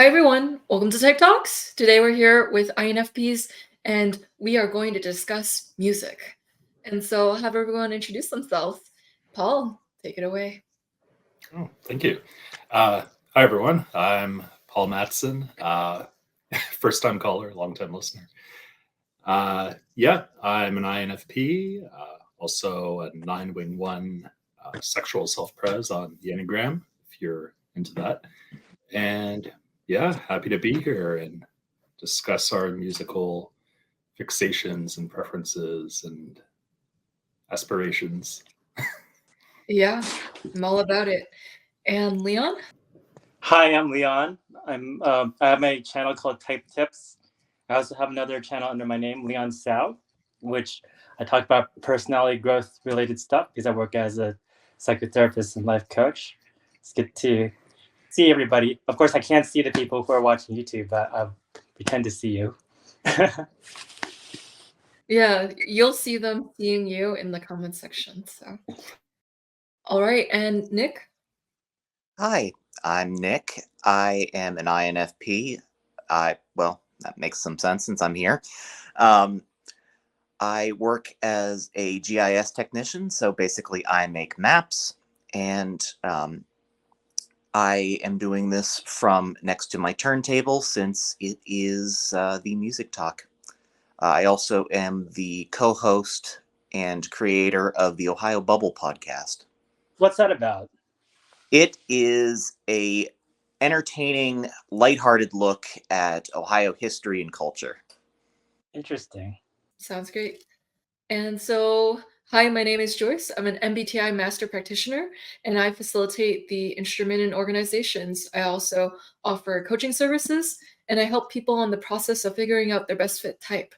Hi everyone, welcome to Tech Talks. Today we're here with INFPs and we are going to discuss music. And so I'll have everyone introduce themselves. Paul, take it away. Oh, thank you. Hi, everyone. I'm Paul Matson, first-time caller, long-time listener. I'm an INFP, also a 9-wing-1 sexual self-pres on the Enneagram, if you're into that. And yeah, happy to be here and discuss our musical fixations and preferences and aspirations. Yeah, I'm all about it. And Leon? Hi, I'm Leon. I have my channel called Type Tips. I also have another channel under my name, Leon Sao, which I talk about personality growth related stuff because I work as a psychotherapist and life coach. It's good to see everybody. Of course, I can't see the people who are watching YouTube, but I pretend to see you. Yeah, you'll see them seeing you in the comment section. So, all right, and Nick? Hi, I'm Nick. I am an INFP. Well, that makes some sense since I'm here. I work as a GIS technician, so basically I make maps, and I am doing this from next to my turntable since it is the music talk. I also am the co-host and creator of the Ohio Bubble podcast. What's that about? It is a entertaining, lighthearted look at Ohio history and culture. Interesting. Sounds great. And so, hi, my name is Joyce. I'm an MBTI master practitioner, and I facilitate the instrument and organizations. I also offer coaching services, and I help people on the process of figuring out their best fit type.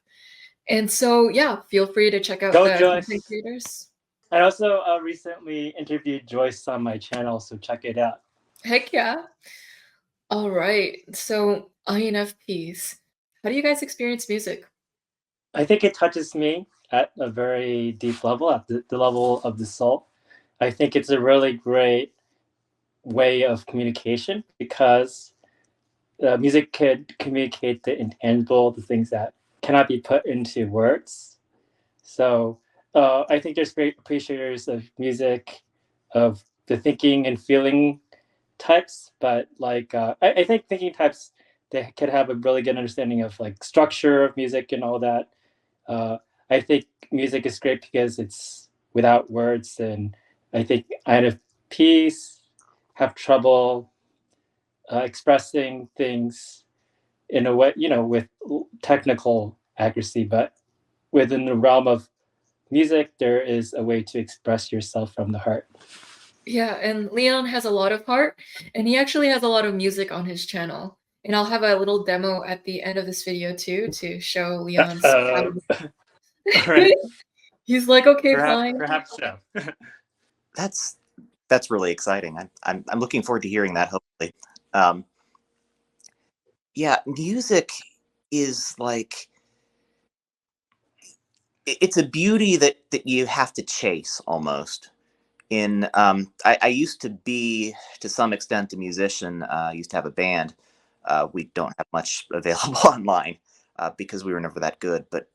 And so, yeah, feel free to check out Go, the Joyce. content creators. I also recently interviewed Joyce on my channel, so check it out. Heck yeah. All right. So, INFPs, how do you guys experience music? I think it touches me at a very deep level, at the level of the soul. I think it's a really great way of communication because music could communicate the intangible, the things that cannot be put into words. So I think there's great appreciators of music, of the thinking and feeling types, but I think thinking types, they could have a really good understanding of like structure of music and all that. I think music is great because it's without words, and I think INFPs have trouble expressing things in a way, with technical accuracy, but within the realm of music, there is a way to express yourself from the heart. Yeah, and Leon has a lot of heart, and he actually has a lot of music on his channel. And I'll have a little demo at the end of this video too to show Leon's talent. Right. He's like, okay, fine. Perhaps so. That's really exciting. I'm looking forward to hearing that. Hopefully, yeah, music is like it's a beauty that you have to chase almost. I used to be, to some extent, a musician. I used to have a band. We don't have much available online because we were never that good. But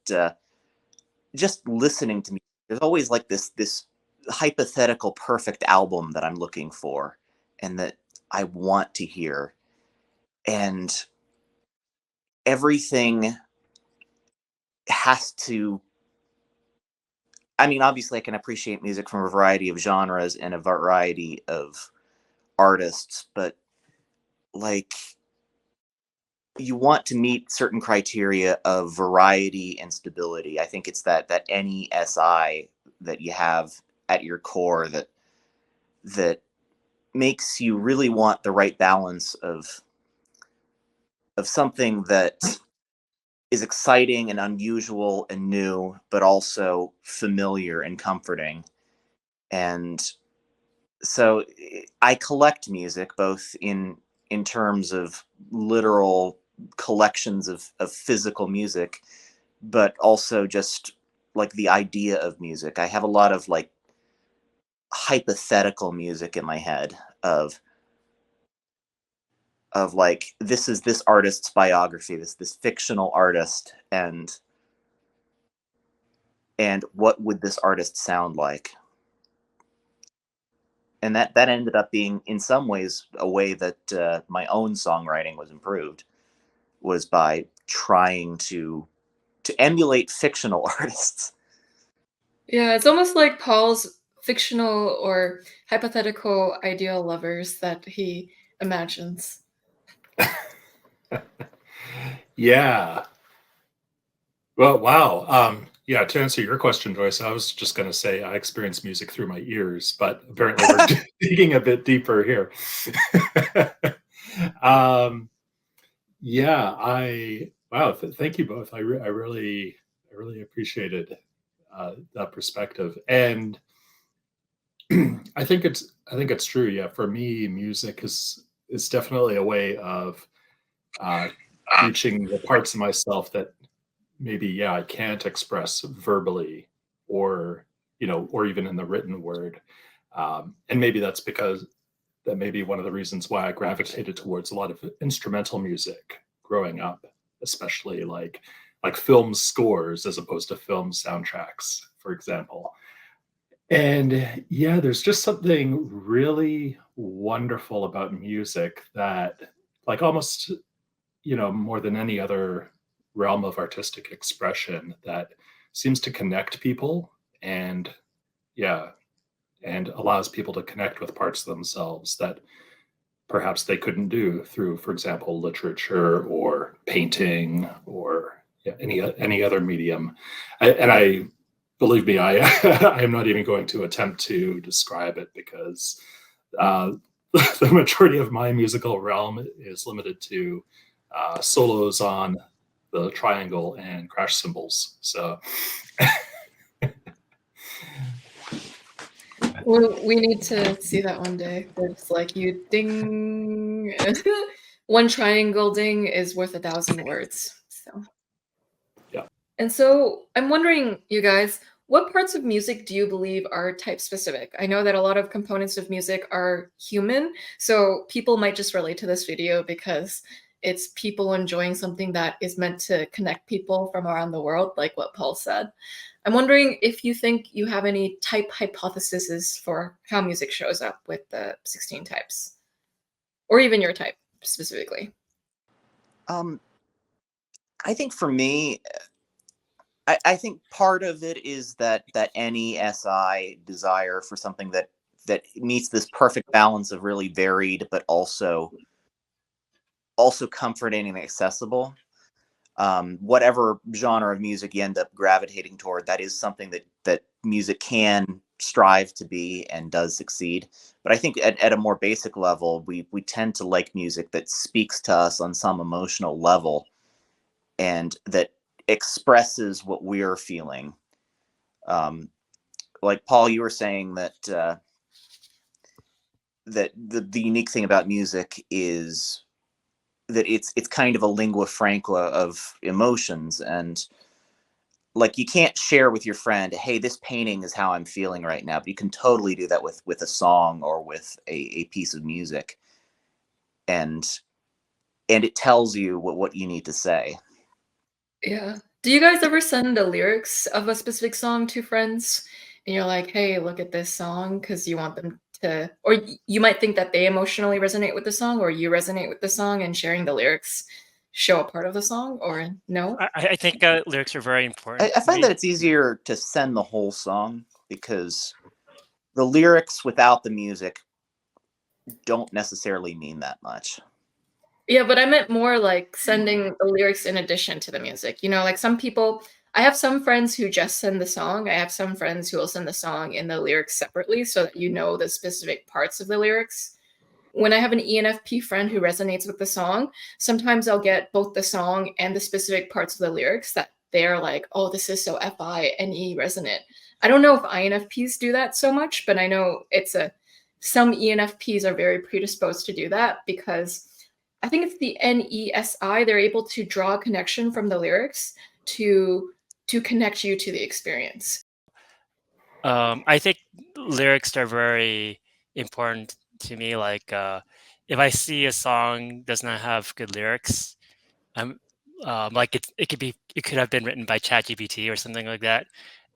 just listening to music, there's always like this hypothetical perfect album that I'm looking for and that I want to hear. And everything has to, I mean, obviously I can appreciate music from a variety of genres and a variety of artists, but like you want to meet certain criteria of variety and stability. I think it's that NESI that you have at your core that makes you really want the right balance of something that is exciting and unusual and new, but also familiar and comforting. And so I collect music both in terms of literal collections of physical music, but also just like the idea of music. I have a lot of like hypothetical music in my head of like, this is this artist's biography, this fictional artist, and what would this artist sound like? And that ended up being, in some ways, a way that my own songwriting was improved, was by trying to emulate fictional artists. Yeah, it's almost like Paul's fictional or hypothetical ideal lovers that he imagines. Yeah. Well, wow. Yeah, to answer your question, Joyce, I was just going to say I experience music through my ears, but apparently we're digging a bit deeper here. Yeah, thank you both. I really appreciated that perspective, and I think it's true. Yeah, for me, music is definitely a way of reaching the parts of myself that maybe I can't express verbally, or or even in the written word. And maybe that's because that may be one of the reasons why I gravitated towards a lot of instrumental music growing up, especially like film scores as opposed to film soundtracks, for example. And yeah, there's just something really wonderful about music that, like, almost, more than any other realm of artistic expression, that seems to connect people, and yeah, and allows people to connect with parts of themselves that perhaps they couldn't do through, for example, literature or painting, or any other medium. And I believe me, I I am not even going to attempt to describe it, because uh, the majority of my musical realm is limited to solos on the triangle and crash cymbals. So We need to see that one day. It's like you ding. One triangle ding is worth 1,000 words. So. yeah. And so I'm wondering, you guys, what parts of music do you believe are type specific? I know that a lot of components of music are human, so people might just relate to this video because it's people enjoying something that is meant to connect people from around the world, like what Paul said. I'm wondering if you think you have any type hypotheses for how music shows up with the 16 types, or even your type specifically. I think for me, I think part of it is that NESI desire for something that meets this perfect balance of really varied, but also comforting and accessible. Whatever genre of music you end up gravitating toward, that is something that music can strive to be and does succeed. But I think at a more basic level, we tend to like music that speaks to us on some emotional level, and that expresses what we're feeling. Like Paul, you were saying that that the unique thing about music is that it's kind of a lingua franca of emotions, and like, you can't share with your friend, hey, this painting is how I'm feeling right now, but you can totally do that with a song or with a piece of music, and it tells you what you need to say. Yeah. Do you guys ever send the lyrics of a specific song to friends and you're like, hey, look at this song because you want them to, or you might think that they emotionally resonate with the song, or you resonate with the song and sharing the lyrics show a part of the song, or no? I think lyrics are very important I to find me. that it's easier to send the whole song, because the lyrics without the music don't necessarily mean that much. Yeah, but I meant more like sending the lyrics in addition to the music. You know, like some people, I have some friends who just send the song. I have some friends who will send the song and the lyrics separately so that you know the specific parts of the lyrics. When I have an ENFP friend who resonates with the song, sometimes I'll get both the song and the specific parts of the lyrics that they're like, oh, this is so FINE resonant. I don't know if INFPs do that so much, but I know some ENFPs are very predisposed to do that, because I think it's the NESI, they're able to draw a connection from the lyrics to connect you to the experience. I think lyrics are very important to me. Like if I see a song does not have good lyrics, I'm like it could have been written by ChatGPT or something like that.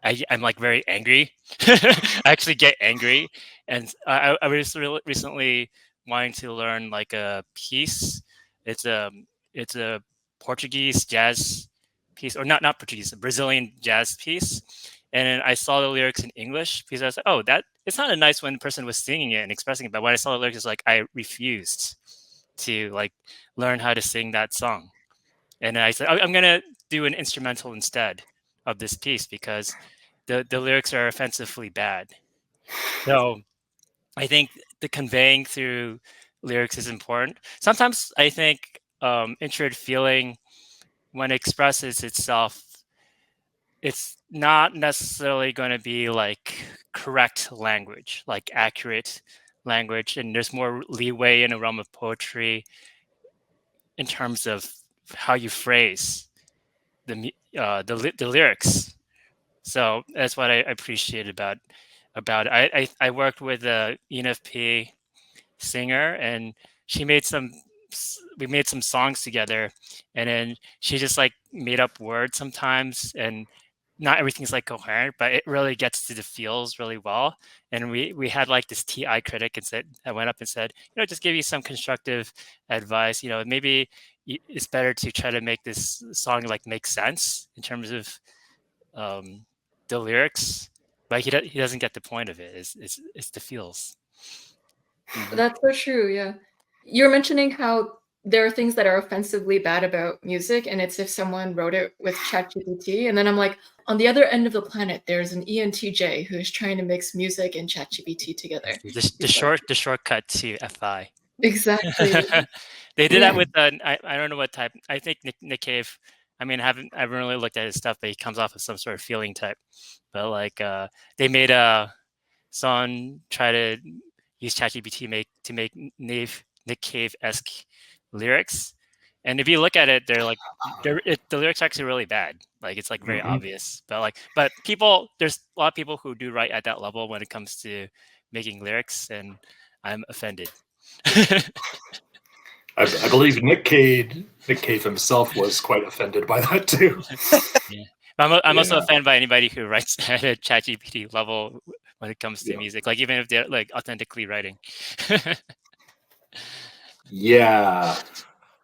I'm like very angry. I actually get angry, and I was recently wanting to learn like a piece. It's a it's a Portuguese jazz piece, or not Portuguese, a Brazilian jazz piece. And then I saw the lyrics in English because I was like, oh, that it sounded nice when the person was singing it and expressing it. But when I saw the lyrics, it's like I refused to like learn how to sing that song. And I said, I'm going to do an instrumental instead of this piece because the lyrics are offensively bad. So I think the conveying through lyrics is important. Sometimes I think introverted feeling, when it expresses itself, it's not necessarily going to be like correct language, like accurate language. And there's more leeway in the realm of poetry in terms of how you phrase the lyrics. So that's what I appreciate about it. I worked with a ENFP singer, and she made we made some songs together, and then she just like made up words sometimes, and not everything's like coherent, but it really gets to the feels really well. And we had like this TI critic and said, I went up and said, just give you some constructive advice. Maybe it's better to try to make this song like make sense in terms of the lyrics, but he doesn't get the point of it. It's the feels. Mhm. That's so true, yeah. You're mentioning how there are things that are offensively bad about music, and it's if someone wrote it with ChatGPT, and then I'm like, on the other end of the planet, there's an ENTJ who's trying to mix music and ChatGPT together. The shortcut to FI. Exactly. They did Yeah. that with I don't know what type. I think Nick Cave. I mean, I haven't really looked at his stuff, but he comes off as some sort of feeling type. But like they made a song try to use ChatGPT to make Nick Cave-esque lyrics, and if you look at it, the lyrics are actually really bad. Like it's like very obvious, but there's a lot of people who do write at that level when it comes to making lyrics, and I'm offended. I believe Nick Cave himself was quite offended by that too. Yeah. I'm also offended by anybody who writes at a ChatGPT level when it comes to music, like even if they're like authentically writing. Yeah,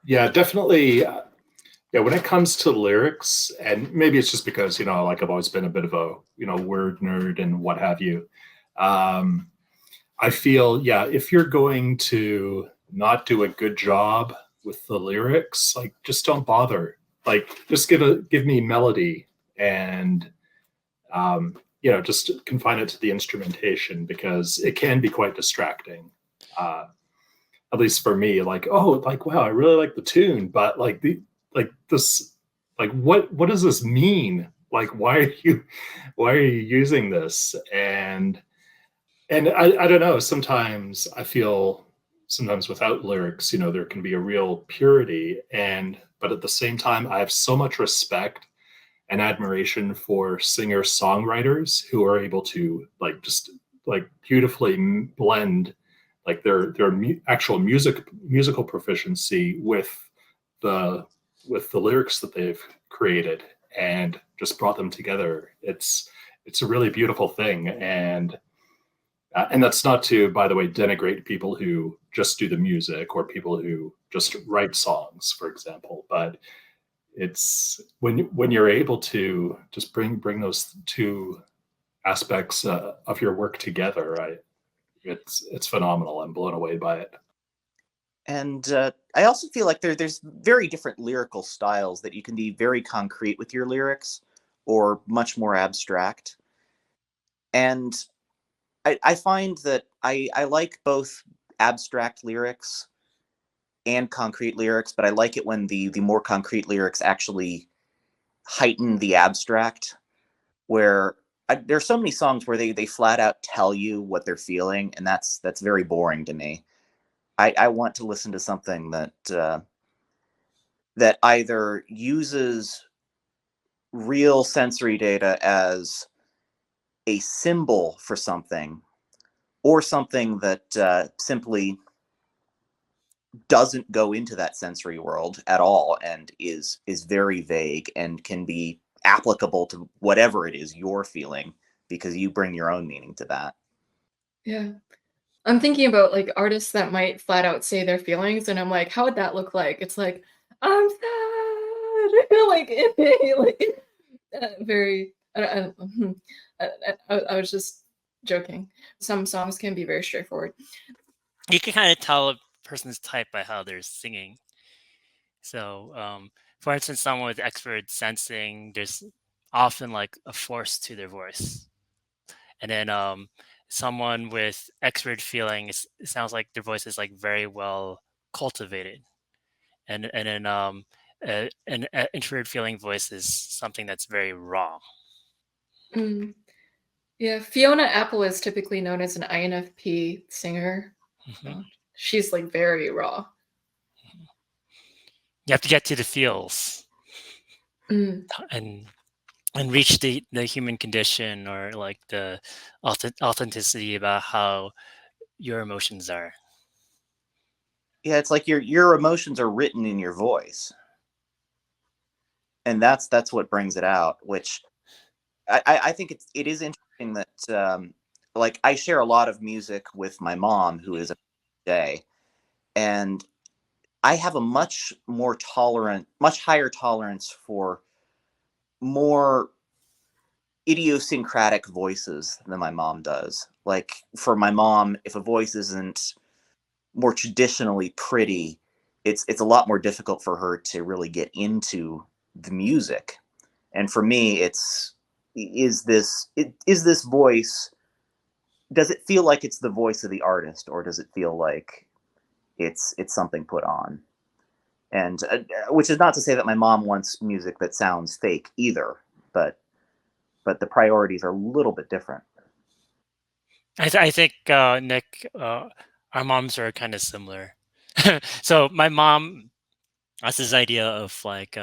definitely. Yeah, when it comes to lyrics, and maybe it's just because like I've always been a bit of a word nerd and what have you. I feel, yeah, if you're going to not do a good job with the lyrics, like just don't bother. Like just give me melody and just confine it to the instrumentation because it can be quite distracting. At least for me, like, oh, like wow, I really like the tune, but like this, like what does this mean? Like why are you using this? And I don't know, sometimes I feel without lyrics, there can be a real purity, but at the same time I have so much respect and admiration for singer songwriters who are able to like just like beautifully blend like their actual musical proficiency with the lyrics that they've created and just brought them together. It's a really beautiful thing, and that's not to, by the way, denigrate people who just do the music or people who just write songs, for example. But it's when you're able to just bring those two aspects of your work together, it's phenomenal. I'm blown away by it. And I also feel like there's very different lyrical styles that you can be very concrete with your lyrics or much more abstract. And I find that I like both abstract lyrics and concrete lyrics, but I like it when the more concrete lyrics actually heighten the abstract, where there's so many songs where they flat out tell you what they're feeling, and that's very boring to me. I want to listen to something that that either uses real sensory data as a symbol for something, or something that simply doesn't go into that sensory world at all and is very vague and can be applicable to whatever it is you're feeling because you bring your own meaning to that. Yeah. I'm thinking about, like, artists that might flat out say their feelings, and I'm like, "How would that look like?" It's like, "I'm sad." Like, like, very I was just joking. Some songs can be very straightforward. You can kind of tell a person's type by how they're singing. So, for instance, someone with extrovert sensing, there's often like a force to their voice. And then someone with extrovert feeling, it sounds like their voice is like very well cultivated. And then an introvert feeling voice is something that's very raw. Mm. Yeah, Fiona Apple is typically known as an INFP singer. Mhm. She's, like, very raw. You have to get to the feels Mm. and reach the human condition, or like the authenticity about how your emotions are. Yeah, it's like your emotions are written in your voice, and that's what brings it out. Which I think it is interesting that like I share a lot of music with my mom, who is a day, and I have a much higher tolerance for more idiosyncratic voices than my mom does. Like for my mom, if a voice isn't more traditionally pretty, it's a lot more difficult for her to really get into the music. And for me, is this voice, does it feel like it's the voice of the artist, or does it feel like it's something put on? And which is not to say that my mom wants music that sounds fake either, but the priorities are a little bit different. I think Nick, our moms are kind of similar. So my mom has this idea of like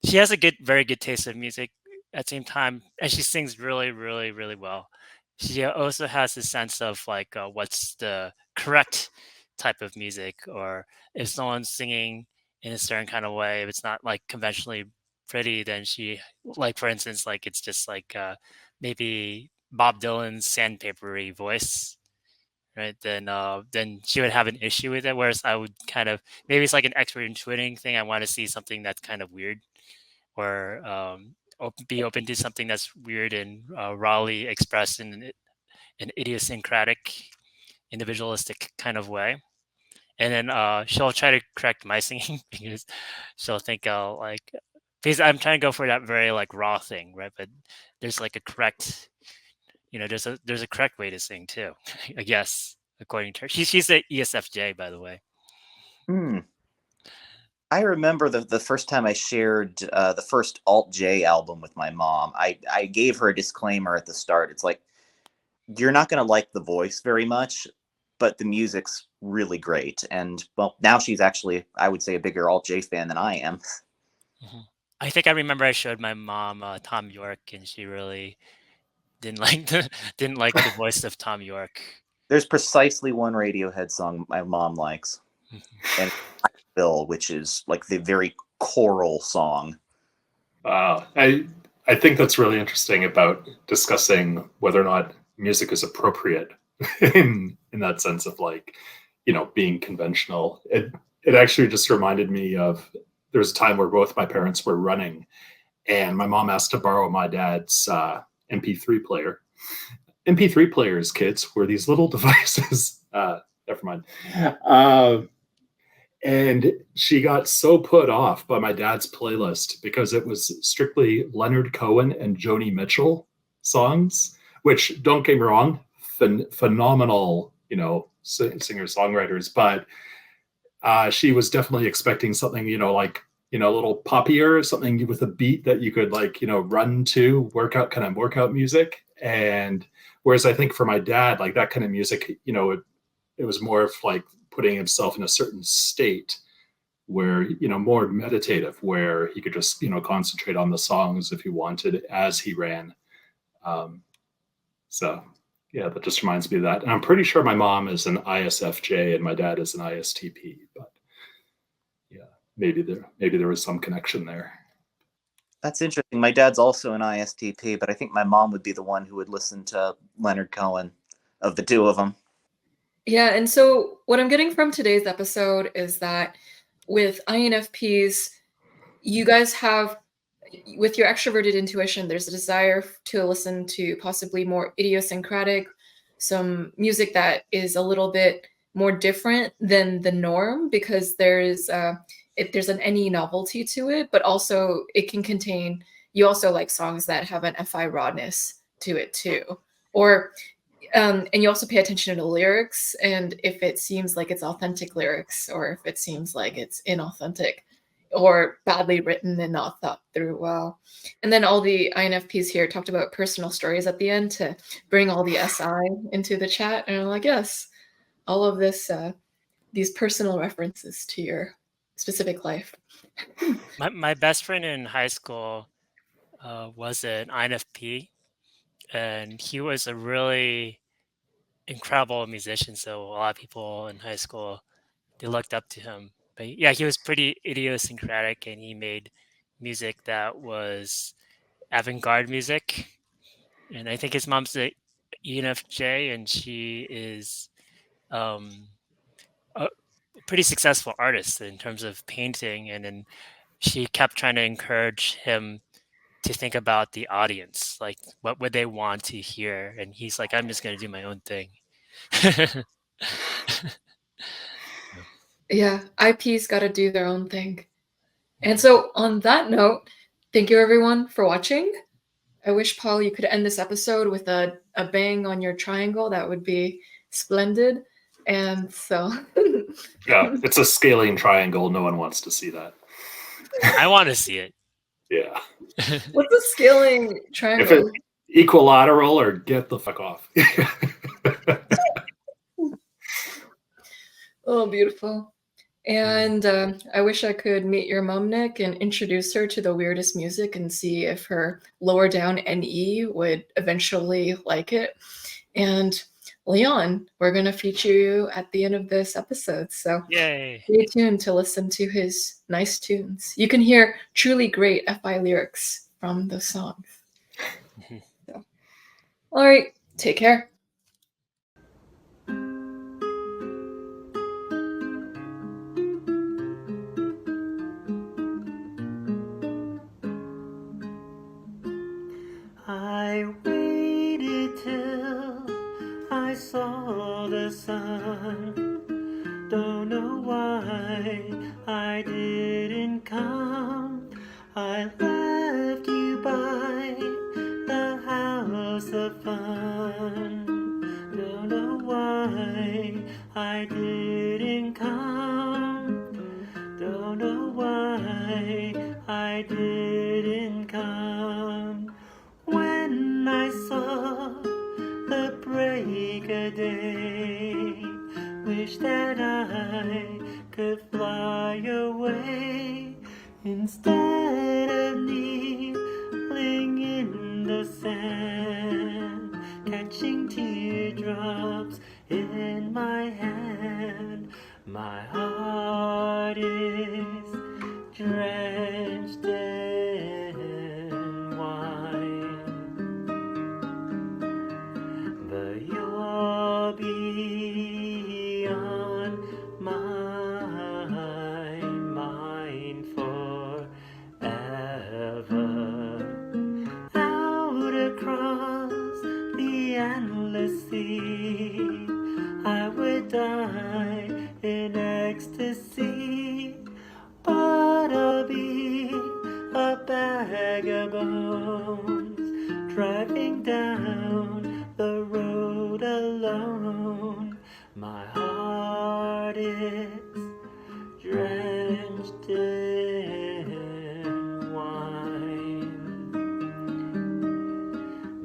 she has a very good taste of music at the same time, and she sings really, really, really well. She also has a sense of like what's the correct type of music, or if someone's singing in a certain kind of way, if it's not like conventionally pretty, then she, like for instance, like it's just like maybe Bob Dylan's sandpapery voice, right? Then she would have an issue with it. Whereas I would kind of, maybe it's like an expert intuiting thing. I want to see something that's kind of weird, or be open to something that's weird and rawly expressed in an idiosyncratic, individualistic kind of way. And then she'll try to correct my singing because she'll think I'll like, because I'm trying to go for that very like raw thing, right? But there's like a correct, there's a correct way to sing too, I guess, according to her. She's the ESFJ, by the way. I remember the first time I shared the first Alt J album with my mom. I gave her a disclaimer at the start. It's like, you're not going to like the voice very much, but the music's really great. And well, now she's actually, I would say, a bigger Alt J fan than I am. Mm-hmm. I think I remember I showed my mom Tom York, and she really didn't like the voice of Tom York. There's precisely one Radiohead song my mom likes, and Bill, which is like the very choral song. I think that's really interesting about discussing whether or not music is appropriate in that sense of like, being conventional. It actually just reminded me of, there was a time where both my parents were running, and my mom asked to borrow my dad's MP3 player. MP3 players, kids, were these little devices. Never mind. And she got so put off by my dad's playlist because it was strictly Leonard Cohen and Joni Mitchell songs, which, don't get me wrong, phenomenal, singer-songwriters, but she was definitely expecting something, like, a little poppier, something with a beat that you could like, run to, workout music. And whereas I think for my dad, like that kind of music, it was more of like putting himself in a certain state where, more meditative, where he could just, concentrate on the songs if he wanted as he ran. So Yeah, that just reminds me of that. And I'm pretty sure my mom is an ISFJ and my dad is an ISTP, but yeah, maybe there was some connection there. That's interesting. My dad's also an ISTP, but I think my mom would be the one who would listen to Leonard Cohen of the two of them. Yeah, and so what I'm getting from today's episode is that with INFPs, you guys have, with your extroverted intuition, there's a desire to listen to possibly more idiosyncratic, some music that is a little bit more different than the norm, because there's an any novelty to it, but also it can contain, you also like songs that have an FI rawness to it too. Or and you also pay attention to the lyrics, and if it seems like it's authentic lyrics, or if it seems like it's inauthentic or badly written and not thought through well. And then all the INFPs here talked about personal stories at the end to bring all the SI into the chat. And I'm like, yes, all of this, these personal references to your specific life. My best friend in high school was an INFP, and he was a really incredible musician. So a lot of people in high school, they looked up to him. But yeah, he was pretty idiosyncratic, and he made music that was avant-garde music. And I think his mom's a ENFJ, and she is a pretty successful artist in terms of painting. And then she kept trying to encourage him to think about the audience, like what would they want to hear? And he's like, I'm just going to do my own thing. Yeah, IPs got to do their own thing. And so on that note, thank you everyone for watching. I wish, Paul, you could end this episode with a bang on your triangle. That would be splendid. And so Yeah, it's a scaling triangle. No one wants to see that. I want to see it. Yeah. What's a scaling triangle? If it's equilateral or get the fuck off. Oh, beautiful. And I wish I could meet your mom, Nick, and introduce her to the weirdest music and see if her lower down NE would eventually like it. And Leon, we're going to feature you at the end of this episode. So Yay. stay tuned to listen to his nice tunes. You can hear truly great FI lyrics from those songs. So, all right, take care. I waited till I saw the sun. Don't know why I didn't come. I left you by the house of fun. Don't know why I didn't come. Don't know why I didn't come. When I saw the break of day, wish that I could fly away instead of kneeling in the sand, catching teardrops in my hand. My heart is drenched in wine, but you're beyond my mind forever. Out across the endless sea, I would die in ecstasy, but I'll be a bag of bones, driving down the road alone. My heart is drenched in wine,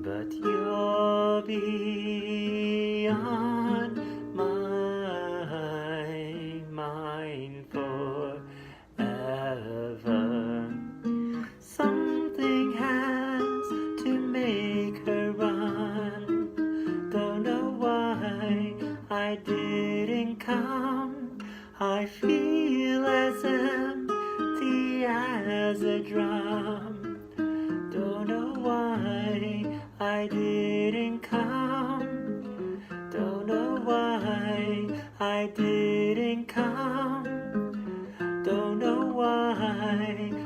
but you're beyond my mind forever. Something has to make her run. I feel as empty as a drum. Don't know why I didn't come. Don't know why I didn't come. Don't know why